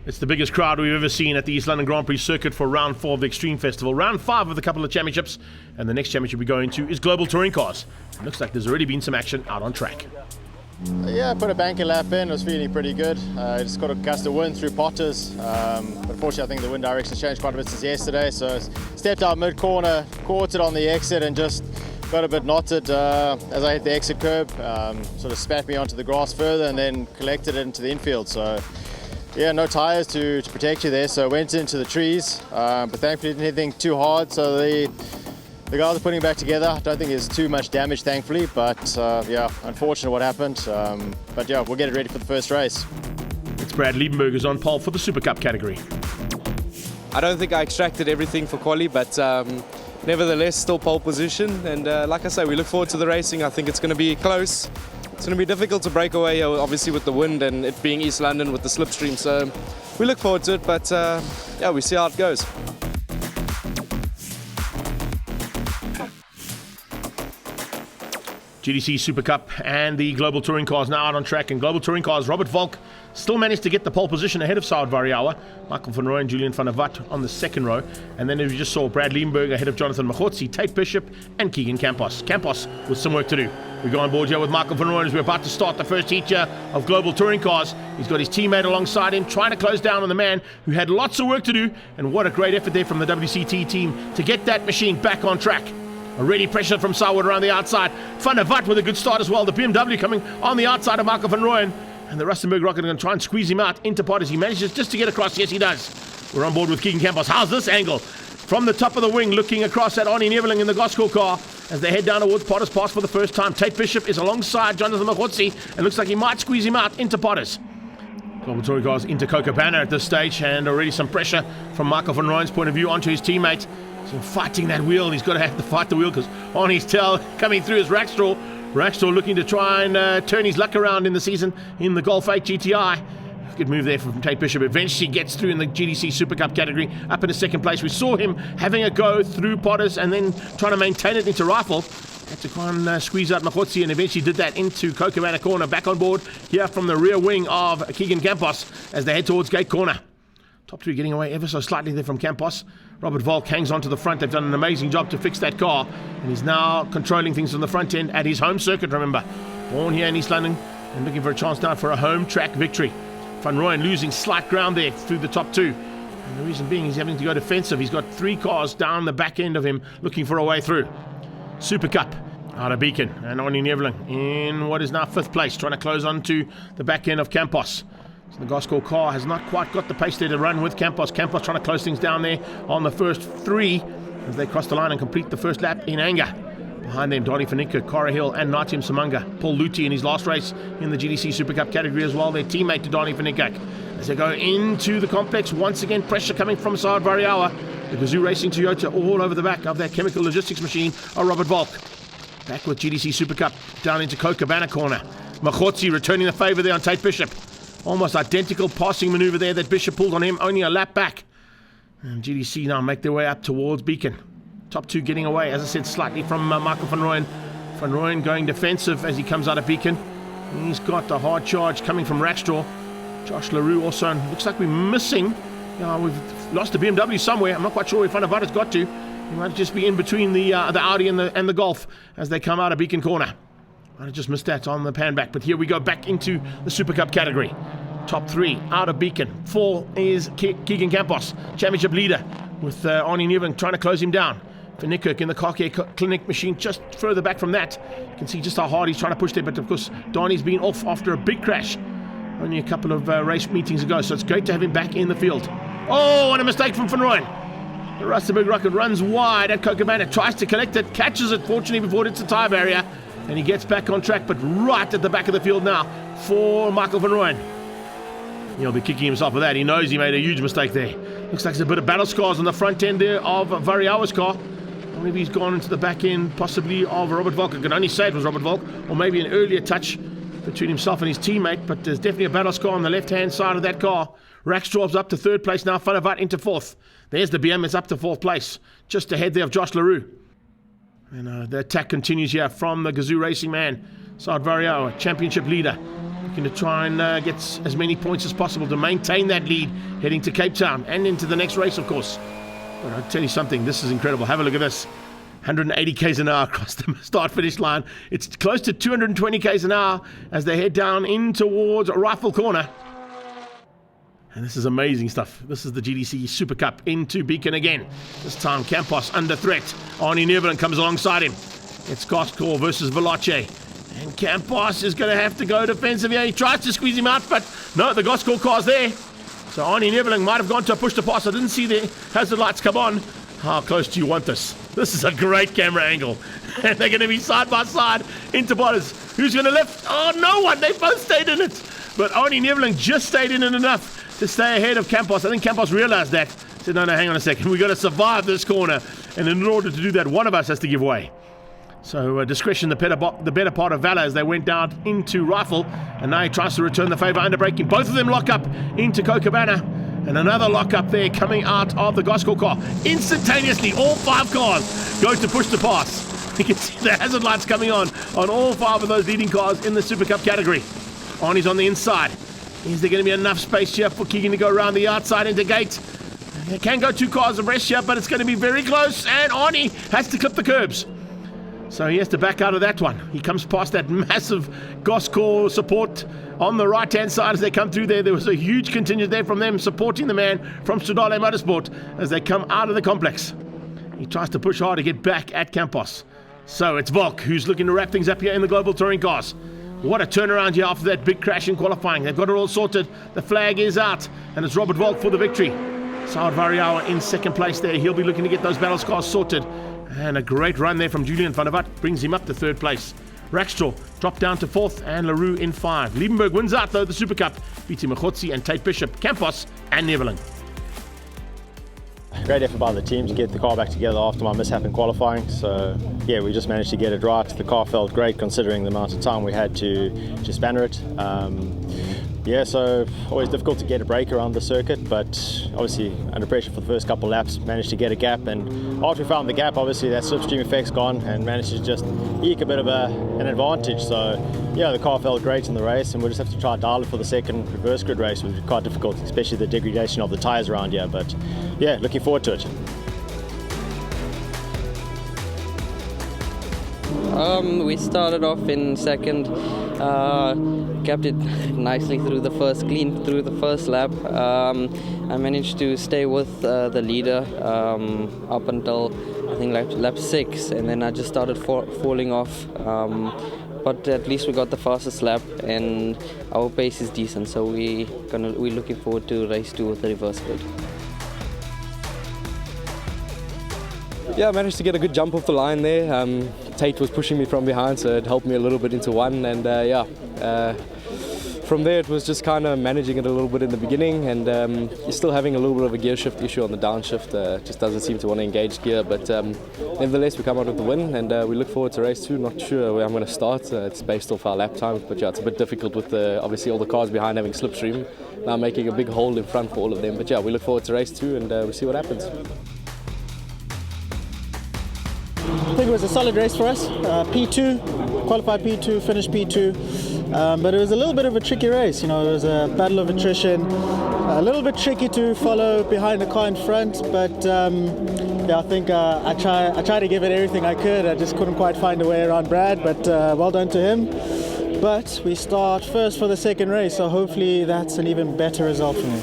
It's the biggest crowd we've ever seen at the East London Grand Prix circuit for round 4 of the Extreme Festival. Round 5 of the couple of championships, and the next championship we go into is Global Touring Cars. It looks like there's already been some action out on track. Yeah, I put a banker lap in, I was feeling pretty good. I just got a gust of wind through Potters. But unfortunately, I think the wind direction's changed quite a bit since yesterday, so stepped out mid-corner, caught it on the exit and just got a bit knotted as I hit the exit curb. Sort of spat me onto the grass further and then collected it into the infield. So yeah, no tyres to protect you there, so I went into the trees, but thankfully didn't hit anything too hard, so the guys are putting it back together. I don't think there's too much damage, thankfully, but yeah, unfortunate what happened, but yeah, we'll get it ready for the first race. It's Brad Liebenberg who's on pole for the Supacup category. I don't think I extracted everything for quali, but nevertheless, still pole position, and like I say, we look forward to the racing. I think it's going to be close. It's going to be difficult to break away, obviously, with the wind and it being East London with the slipstream. So we look forward to it, but yeah, we see how it goes. GTC Supacup and the Global Touring Cars now out on track. And Global Touring Cars, Robert Volk still managed to get the pole position ahead of Saad Variawa, Michael van Rooyen and Julian van der Walt on the second row. And then as we just saw, Brad Liebenberg ahead of Jonathan Machotsi, Tate Bishop and Keegan Campos. Campos with some work to do. We go on board here with Michael van Rooyen as we're about to start the first heat here of Global Touring Cars. He's got his teammate alongside him, trying to close down on the man who had lots of work to do. And what a great effort there from the WCT team to get that machine back on track. Already pressure from Sarwood around the outside. Van der Walt with a good start as well. The BMW coming on the outside of Michael van Rooyen. And the Rustenburg Rocket are going to try and squeeze him out into Potters. He manages just to get across. Yes, he does. We're on board with Keegan Campos. How's this angle? From the top of the wing, looking across at Arnie Neveling in the Gosco car as they head down towards Potters Pass for the first time. Tate Bishop is alongside Jonathan Machotsi and looks like he might squeeze him out into Potters. Global Touring Cars into Cochabana at this stage, and already some pressure from Michael van Rooyen's point of view onto his teammate. So fighting that wheel, he's got to have to fight the wheel because on his tail coming through is Rackstraw. Rackstraw looking to try and turn his luck around in the season in the Golf 8 GTI. Good move there from Tate Bishop. Eventually gets through in the GTC Supacup category, up into second place. We saw him having a go through Potters and then trying to maintain it into Rifle. Had to try and squeeze out Machotsi and eventually did that into Cochabana corner. Back on board here from the rear wing of Keegan Campos as they head towards Gate Corner. Top three getting away ever so slightly there from Campos. Robert Volk hangs on to the front. They've done an amazing job to fix that car. And he's now controlling things from the front end at his home circuit, remember. Born here in East London and looking for a chance now for a home track victory. Van Rooyen losing slight ground there through the top two. And the reason being he's having to go defensive. He's got three cars down the back end of him looking for a way through. Supacup out of Beacon and Arnie Neveling in what is now fifth place, trying to close onto the back end of Campos. So the Gosco car has not quite got the pace there to run with Campos. Campos trying to close things down there on the first three as they cross the line and complete the first lap in anger. Behind them, Donnie Fanika, Cora Hill and Natim Samanga. Paul Luti in his last race in the GTC Supacup category as well, their teammate to Donnie Fanika. As they go into the complex, once again pressure coming from Saad Variawa. The Gazoo Racing Toyota all over the back of that chemical logistics machine are Robert Volk. Back with GTC Supacup down into Cochabana corner. Machotsi returning the favour there on Tate Bishop. Almost identical passing manoeuvre there that Bishop pulled on him, only a lap back. And GTC now make their way up towards Beacon. Top two getting away, as I said, slightly from Michael van Rooyen. Van Rooyen going defensive as he comes out of Beacon. He's got a hard charge coming from Rackstraw. Josh LaRue also, looks like we're missing. We've lost the BMW somewhere. I'm not quite sure where Van der Walt has got to. He might just be in between the Audi and the Golf as they come out of Beacon corner. I just missed that on the pan back, but here we go back into the Supacup category. Top three out of Beacon. 4 is Keegan Campos, championship leader, with Arnie Neveling trying to close him down. For Nikkirk in the car care clinic machine just further back from that. You can see just how hard he's trying to push there, but of course Donnie's been off after a big crash only a couple of race meetings ago, so it's great to have him back in the field. Oh, and a mistake from Van Rooyen. The Rustenburg Rocket runs wide at Cochabana, tries to collect it, catches it fortunately before it hits the tyre barrier, and he gets back on track, but right at the back of the field now for Michael van Rooyen. He'll be kicking himself for that. He knows he made a huge mistake there. Looks like there's a bit of battle scars on the front end there of Variawa's car. Or maybe he's gone into the back end, possibly of Robert Volk. I can only say it was Robert Volk, or maybe an earlier touch between himself and his teammate, but there's definitely a battle scar on the left-hand side of that car. Rackstraw's up to third place now, Van der Walt into fourth. There's the BM, it's up to fourth place, just ahead there of Josh LaRue. And the attack continues here from the Gazoo Racing man, Saad Variawa, championship leader. looking to try and get as many points as possible to maintain that lead heading to Cape Town and into the next race, of course. But I'll tell you something, this is incredible. Have a look at this. 180 k's an hour across the start-finish line. It's close to 220 k's an hour as they head down in towards Rifle Corner. And this is amazing stuff. This is the GTC Supacup into Beacon again. This time Campos under threat. Arnie Neverland comes alongside him. It's Goskor versus Veloce. And Campos is going to have to go defensive here. He tries to squeeze him out, but no, the Goskor car's there. So Arnie Neverland might have gone to a push to pass. I didn't see the hazard lights come on. How close do you want this? This is a great camera angle. And they're going to be side by side into borders. Who's going to lift? Oh, no one. They both stayed in it. But Arnie Neverland just stayed in it enough to stay ahead of Campos. I think Campos realized that. Said, no, hang on a second. We've got to survive this corner. And in order to do that, one of us has to give way. So discretion, the better part of valor as they went down into Rifle. And now he tries to return the favour under braking. Both of them lock up into Cochabana. And another lock up there coming out of the Goskor car. Instantaneously, all 5 cars go to push to pass. You can see the hazard lights coming on all 5 of those leading cars in the Super Cup category. Arnie's on the inside. Is there going to be enough space here for Keegan to go around the outside into gate? They can go 2 cars abreast here, but it's going to be very close. And Arnie has to clip the curbs. So he has to back out of that one. He comes past that massive Goskor support on the right-hand side as they come through there. There was a huge contingent there from them supporting the man from Sudale Motorsport as they come out of the complex. He tries to push hard to get back at Campos. So it's Volk who's looking to wrap things up here in the Global Touring Cars. What a turnaround here after that big crash in qualifying. They've got it all sorted. The flag is out, and it's Robert Volk for the victory. Saad Variawa in second place there. He'll be looking to get those battles cars sorted. And a great run there from Julian van der Walt brings him up to 3rd place. Rackstraw dropped down to 4th and LaRue in 5. Liebenberg wins out though the Super Cup, beating Machotsi and Tate Bishop, Campos and Neverland. Great effort by the team to get the car back together after my mishap in qualifying. So yeah, we just managed to get it right. The car felt great considering the amount of time we had to spanner it. Yeah, so always difficult to get a break around the circuit, but obviously under pressure for the first couple laps, managed to get a gap. And after we found the gap, obviously that slipstream effect's gone and managed to just eke a bit of an advantage. So yeah, the car felt great in the race, and we'll just have to try and dial it for the second reverse grid race, which was quite difficult, especially the degradation of the tyres around here. But yeah, looking forward to it. We started off in second, kept it nicely through the first lap. I managed to stay with the leader up until I think lap 6, and then I just started falling off. But at least we got the fastest lap, and our pace is decent, so we're looking forward to race 2 with the reverse grid. Yeah, I managed to get a good jump off the line there. Tate was pushing me from behind, so it helped me a little bit into 1. And from there it was just kind of managing it a little bit in the beginning, and you're still having a little bit of a gear shift issue on the downshift. Just doesn't seem to want to engage gear, but nevertheless we come out with the win, and we look forward to race 2. Not sure where I'm going to start. It's based off our lap times, but yeah, it's a bit difficult with obviously all the cars behind having slipstream, now making a big hole in front for all of them. But yeah, we look forward to race 2, and we'll see what happens. I think it was a solid race for us. P2, qualified P2, finished P2. But it was a little bit of a tricky race. You know, it was a battle of attrition. A little bit tricky to follow behind the car in front, but yeah, I think I tried to give it everything I could. I just couldn't quite find a way around Brad, but well done to him. But we start first for the second race, so hopefully that's an even better result for me.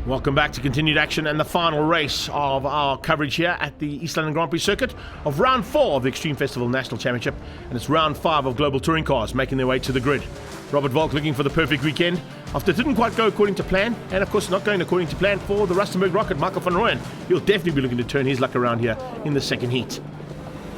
Welcome back to continued action and the final race of our coverage here at the East London Grand Prix circuit of round 4 of the Extreme Festival National Championship, and it's round 5 of Global Touring Cars making their way to the grid. Robert Volk looking for the perfect weekend after it didn't quite go according to plan, and of course not going according to plan for the Rustenburg Rocket, Michael van Rooyen. He'll definitely be looking to turn his luck around here in the second heat.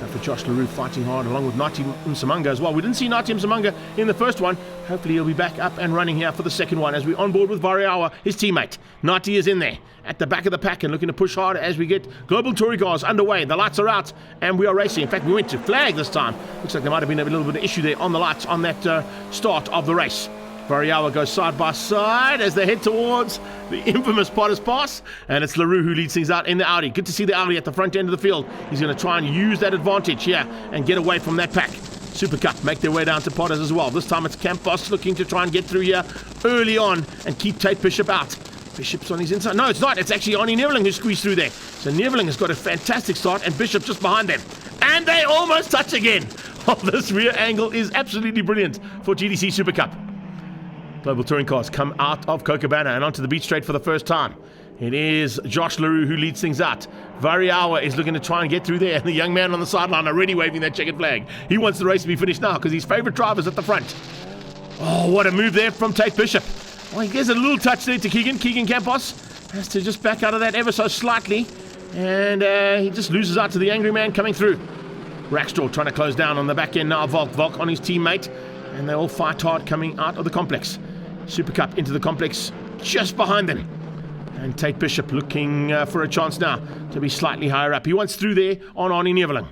For Josh LaRue fighting hard along with Nati Msamanga as well. We didn't see Nati Msamanga in the first one. Hopefully he'll be back up and running here for the second one as we on board with Variawa, his teammate. Nati is in there at the back of the pack and looking to push hard as we get Global Touring Cars underway. The lights are out and we are racing. In fact, we went to flag this time. Looks like there might have been a little bit of issue there on the lights on that start of the race. Variawa goes side by side as they head towards the infamous Potter's Pass, and it's LaRue who leads things out in the Audi. Good to see the Audi at the front end of the field. He's going to try and use that advantage here and get away from that pack. Supacup make their way down to Potters as well. This time it's Campos looking to try and get through here early on and keep Tate Bishop out. Bishop's on his inside. No, it's not. It's actually Arnie Neveling who squeezed through there. So Neveling has got a fantastic start and Bishop just behind them. And they almost touch again. Oh, this rear angle is absolutely brilliant for GTC Supacup. Global Touring Cars come out of Cochabana and onto the beach straight for the first time. It is Josh LaRue who leads things out. Variawa is looking to try and get through there, and the young man on the sideline already waving that checkered flag. He wants the race to be finished now because his favourite driver's at the front. Oh, what a move there from Tate Bishop. Well, he gives a little touch there to Keegan Campos. Has to just back out of that ever so slightly, and he just loses out to the angry man coming through. Rackstraw trying to close down on the back end now. Volk on his teammate, and they all fight hard coming out of the complex. Supacup into the complex just behind them. And Tate Bishop looking for a chance now to be slightly higher up. He wants through there on Arnie Neveling.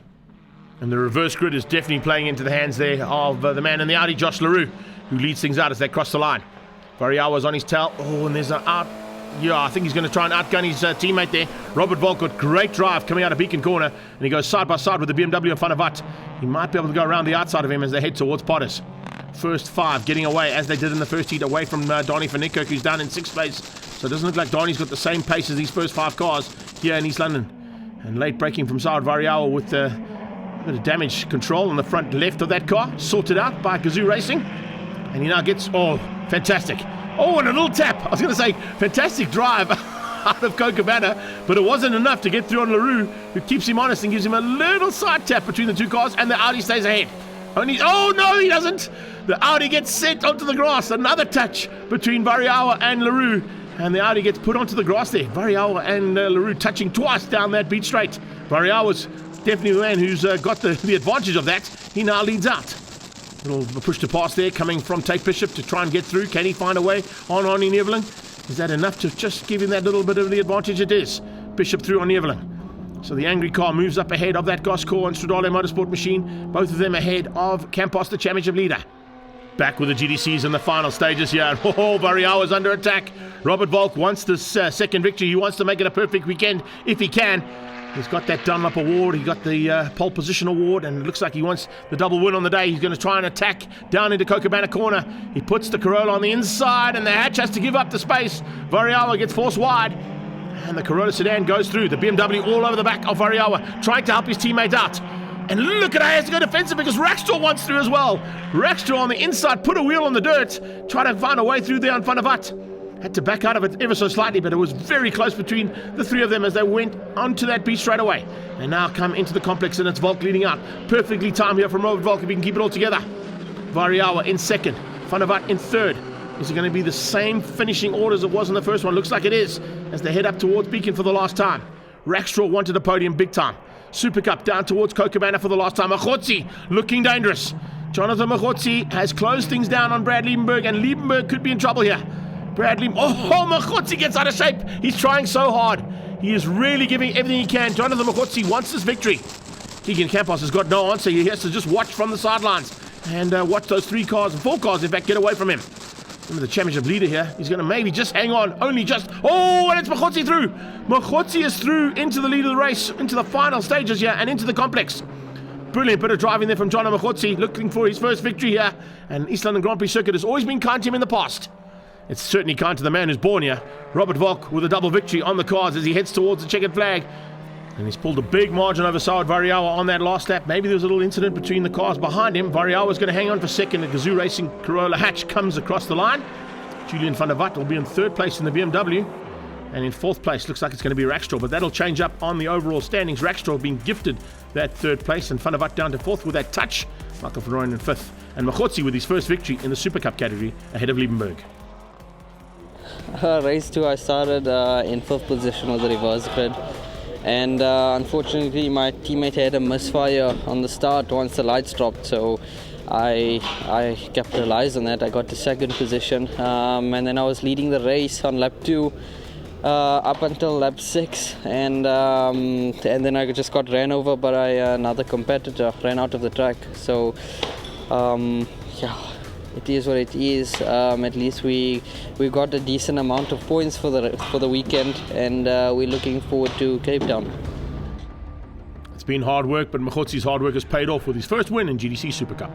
And the reverse grid is definitely playing into the hands there of the man in the Audi, Josh LaRue, who leads things out as they cross the line. Variawa's on his tail. Oh, and there's an out. Yeah, I think he's going to try and outgun his teammate there. Robert Volk got great drive coming out of Beacon Corner, and he goes side by side with the BMW in front of Watt. He might be able to go around the outside of him as they head towards Potters. First five getting away as they did in the first heat, away from Donnie van Niekerk, who's down in 6th place. So it doesn't look like Donnie's got the same pace as these first 5 cars here in East London. And late braking from Saad Variawa with a bit of damage control on the front left of that car, sorted out by Gazoo Racing. And he now gets, oh, fantastic. Oh, and a little tap. I was going to say, fantastic drive out of Cochabana, but it wasn't enough to get through on LaRue, who keeps him honest and gives him a little side tap between the two cars, and the Audi stays ahead. Oh, no, he doesn't. The Audi gets sent onto the grass. Another touch between Variawa and LaRue, and the Audi gets put onto the grass there. Variawa and LaRue touching twice down that beach straight. Variawa's definitely the man who's got the advantage of that. He now leads out. Little push to pass there coming from Tate Bishop to try and get through. Can he find a way on Arnie Neveling? Is that enough to just give him that little bit of the advantage? It is. Bishop through on Neveling. So the angry car moves up ahead of that Goscore and Stradale Motorsport machine. Both of them ahead of Campos, the championship leader. Back with the GTCs in the final stages here. Oh, Variawa's under attack. Robert Volk wants this second victory. He wants to make it a perfect weekend if he can. He's got that Dunlop award. He got the pole position award, and it looks like he wants the double win on the day. He's going to try and attack down into Cochabana corner. He puts the Corolla on the inside, and the hatch has to give up the space. Variawa gets forced wide, and the Corolla sedan goes through. The BMW all over the back of Variawa, trying to help his teammate out. And look at how he has to go defensive because Rackstraw wants through as well. Rackstraw on the inside, put a wheel on the dirt, try to find a way through there in front of Watt. Had to back out of it ever so slightly, but it was very close between the three of them as they went onto that beach straight away. And now come into the complex, and it's Volk leading out. Perfectly timed here from Robert Volk if he can keep it all together. Variawa in second, Van der Watt in third. Is it going to be the same finishing order as it was in the first one? Looks like it is, as they head up towards Beacon for the last time. Rackstraw wanted a podium big time. Supacup down towards Cochabana for the last time. Machotzi looking dangerous. Jonathan Machotzi has closed things down on Brad Liebenberg, and Liebenberg could be in trouble here. Machotzi gets out of shape. He's trying so hard. He is really giving everything he can. Jonathan Machotzi wants this victory. Keegan Campos has got no answer. He has to just watch from the sidelines and watch those 3 cars, 4 cars in fact, get away from him. Remember the championship leader here. He's going to maybe just hang on. Only just. Oh, and it's Machotzi through. Machotzi is through into the lead of the race, into the final stages here, and into the complex. Brilliant bit of driving there from John Machotzi, looking for his first victory here. And East London Grand Prix circuit has always been kind to him in the past. It's certainly kind to the man who's born here. Robert Volk with a double victory on the cards as he heads towards the checkered flag. And he's pulled a big margin over Saad Variawa on that last lap. Maybe there was a little incident between the cars behind him. Variawa's going to hang on for second. The Gazoo Racing Corolla hatch comes across the line. Julian van der Watt will be in 3rd place in the BMW. And in 4th place, looks like it's going to be Rackstraw. But that'll change up on the overall standings. Rackstraw being gifted that 3rd place. And van der Watt down to 4th with that touch. Michael van Rooyen in 5th. And Machotzi with his first victory in the Super Cup category ahead of Liebenberg. Race 2, I started in 5th position with the reverse grid, and unfortunately my teammate had a misfire on the start once the lights dropped, so I capitalized on that. I got to 2nd position, and then I was leading the race on lap 2 up until lap 6, and then I just got ran over by another competitor, ran out of the track. So it is what it is. At least we got a decent amount of points for the weekend, and we're looking forward to Cape Town. It's been hard work, but Mokgotzi's hard work has paid off with his first win in GTC Supacup.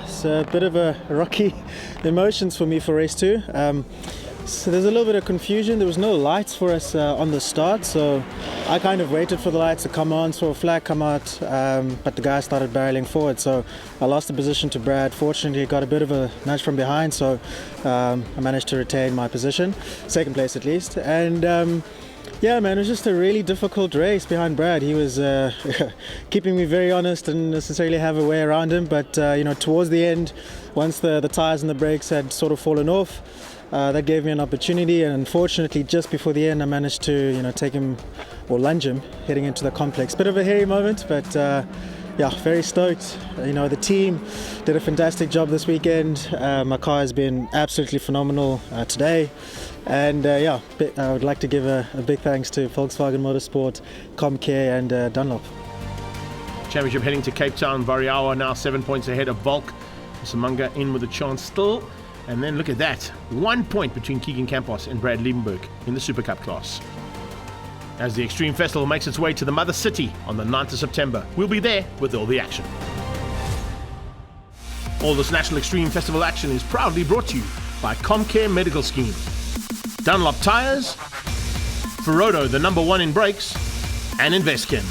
It's a bit of a rocky emotions for me for race 2. So there's a little bit of confusion. There was no lights for us on the start, so I kind of waited for the lights to come on, saw a flag come out, but the guy started barreling forward, so I lost the position to Brad. Fortunately, got a bit of a nudge from behind, so I managed to retain my position, second place at least. And yeah, man, it was just a really difficult race behind Brad. He was keeping me very honest and didn't necessarily have a way around him, but you know, towards the end, once the tires and the brakes had sort of fallen off, that gave me an opportunity, and unfortunately just before the end I managed to take him or lunge him heading into the complex. Bit of a hairy moment, but yeah, very stoked. The team did a fantastic job this weekend. My car has been absolutely phenomenal today, and yeah, I would like to give a big thanks to Volkswagen Motorsport, Comcare and Dunlop. Championship heading to Cape Town. Variawa now 7 points ahead of Volk. Samanga in with a chance still. And then look at that, 1 point between Keegan Campos and Brad Liebenberg in the Super Cup class. As the Extreme Festival makes its way to the Mother City on the 9th of September, we'll be there with all the action. All this National Extreme Festival action is proudly brought to you by Comcare Medical Scheme, Dunlop Tires, Ferodo, the #1 in brakes, and Investkin.